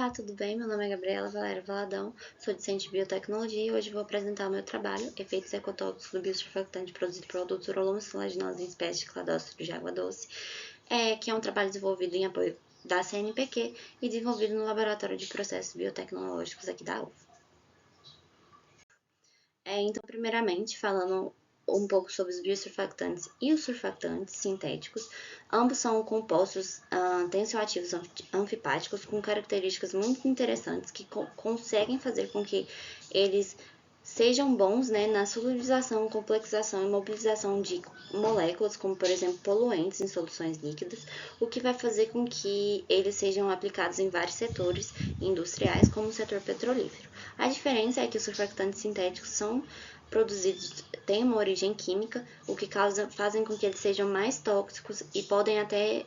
Olá, tudo bem? Meu nome é Gabriela Valéria Valadão, sou discente de biotecnologia e hoje vou apresentar o meu trabalho, Efeitos Ecotóxicos do Biosurfactante produzido pela doutora Lomacilaginosa em espécies de cladócero de água doce, que é um trabalho desenvolvido em apoio da CNPq e desenvolvido no Laboratório de Processos Biotecnológicos aqui da UFA. Então, primeiramente, falando um pouco sobre os biosurfactantes e os surfactantes sintéticos, ambos são compostos tensioativos anfipáticos com características muito interessantes que conseguem fazer com que eles sejam bons, né, na solubilização, complexização e mobilização de moléculas, como por exemplo poluentes em soluções líquidas, o que vai fazer com que eles sejam aplicados em vários setores industriais, como o setor petrolífero. A diferença é que os surfactantes sintéticos são produzidos, têm uma origem química, o que fazem com que eles sejam mais tóxicos e podem até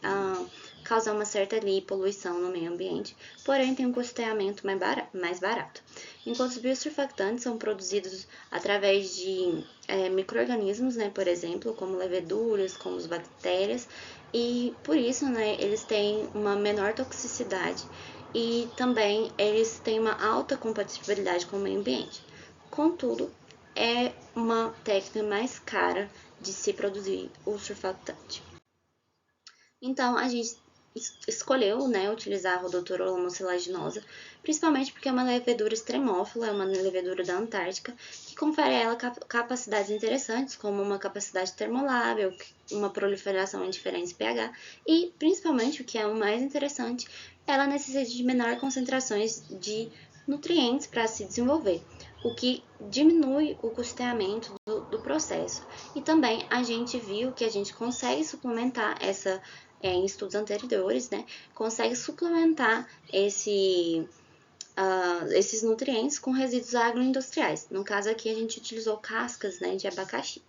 causar uma certa poluição no meio ambiente, porém tem um custeamento mais barato. Enquanto os biosurfactantes são produzidos através de micro-organismos, né, por exemplo, como leveduras, como as bactérias, e por isso, né, eles têm uma menor toxicidade e também eles têm uma alta compatibilidade com o meio ambiente. Contudo, é uma técnica mais cara de se produzir o surfactante. Então, a gente escolheu, né, utilizar a Rhodotorula mucilaginosa, principalmente porque é uma levedura extremófila, é uma levedura da Antártica, que confere a ela capacidades interessantes, como uma capacidade termolável, uma proliferação em diferentes pH e, principalmente, o que é o mais interessante, ela necessita de menor concentrações de nutrientes para se desenvolver, o que diminui o custeamento do processo. E também a gente viu que a gente consegue suplementar em estudos anteriores, né, consegue suplementar esses nutrientes com resíduos agroindustriais. No caso aqui, a gente utilizou cascas, né, de abacaxi.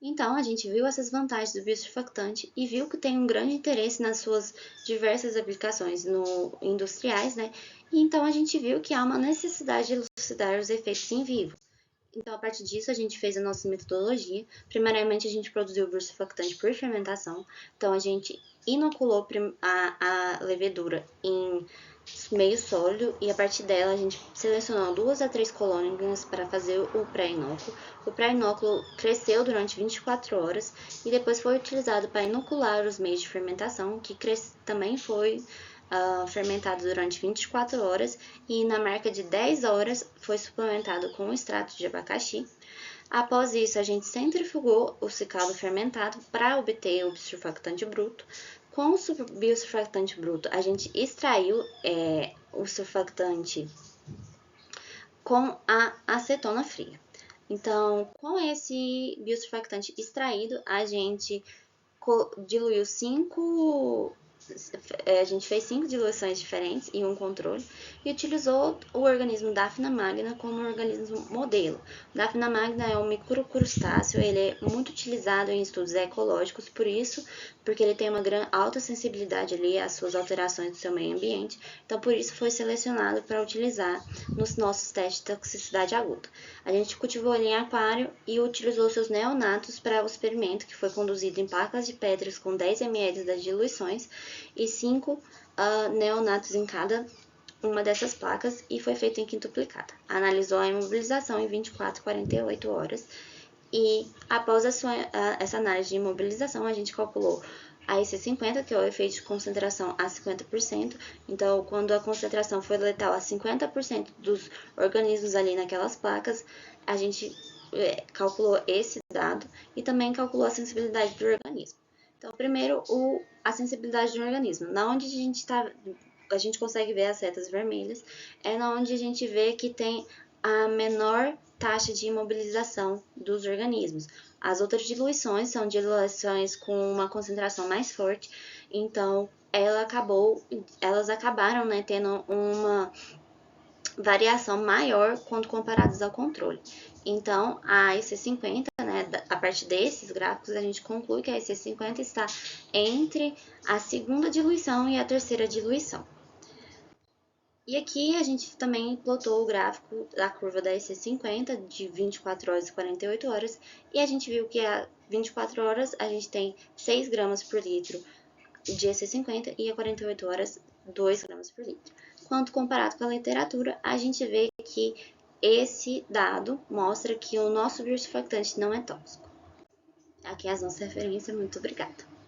Então, a gente viu essas vantagens do biosurfactante e viu que tem um grande interesse nas suas diversas aplicações industriais, né? E então, a gente viu que há uma necessidade de elucidar os efeitos em vivo. Então, a partir disso, a gente fez a nossa metodologia. Primeiramente, a gente produziu o biosurfactante por fermentação. Então, a gente inoculou a levedura em meio sólido e a partir dela a gente selecionou 2 a 3 colônias para fazer o pré-inóculo. O pré-inóculo cresceu durante 24 horas e depois foi utilizado para inocular os meios de fermentação, que também foi fermentado durante 24 horas e na marca de 10 horas foi suplementado com um extrato de abacaxi. Após isso, a gente centrifugou o ciclado fermentado para obter o surfactante bruto. Com o biosurfactante bruto, a gente extraiu o surfactante com a acetona fria. Então, com esse biosurfactante extraído, a gente diluiu a gente fez 5 diluições diferentes e um controle e utilizou o organismo Daphna magna como um organismo modelo. O Daphna magna é um microcrustáceo, ele é muito utilizado em estudos ecológicos, porque ele tem uma alta sensibilidade ali às suas alterações do seu meio ambiente, então por isso foi selecionado para utilizar nos nossos testes de toxicidade aguda. A gente cultivou ele em aquário e utilizou seus neonatos para o experimento, que foi conduzido em placas de pedras com 10 ml das diluições e 5 neonatos em cada uma dessas placas e foi feito em quintuplicada. Analisou a imobilização em 24 a 48 horas e após essa análise de imobilização a gente calculou a EC50, que é o efeito de concentração a 50%. Então, quando a concentração foi letal a 50% dos organismos ali naquelas placas, a gente calculou esse dado e também calculou a sensibilidade do organismo. Então, primeiro, a sensibilidade do organismo. Na onde a gente consegue ver as setas vermelhas, é na onde a gente vê que tem a menor taxa de imobilização dos organismos. As outras diluições são diluições com uma concentração mais forte, então elas acabaram, né, tendo uma variação maior quando comparadas ao controle. Então, a EC50, né, a partir desses gráficos, a gente conclui que a EC50 está entre a segunda diluição e a terceira diluição. E aqui a gente também plotou o gráfico da curva da EC50 de 24 horas e 48 horas, e a gente viu que a 24 horas a gente tem 6 gramas por litro de EC50 e a 48 horas 2 gramas por litro. quanto comparado com a literatura, a gente vê que esse dado mostra que o nosso biosurfactante não é tóxico. Aqui as nossas referências, muito obrigada.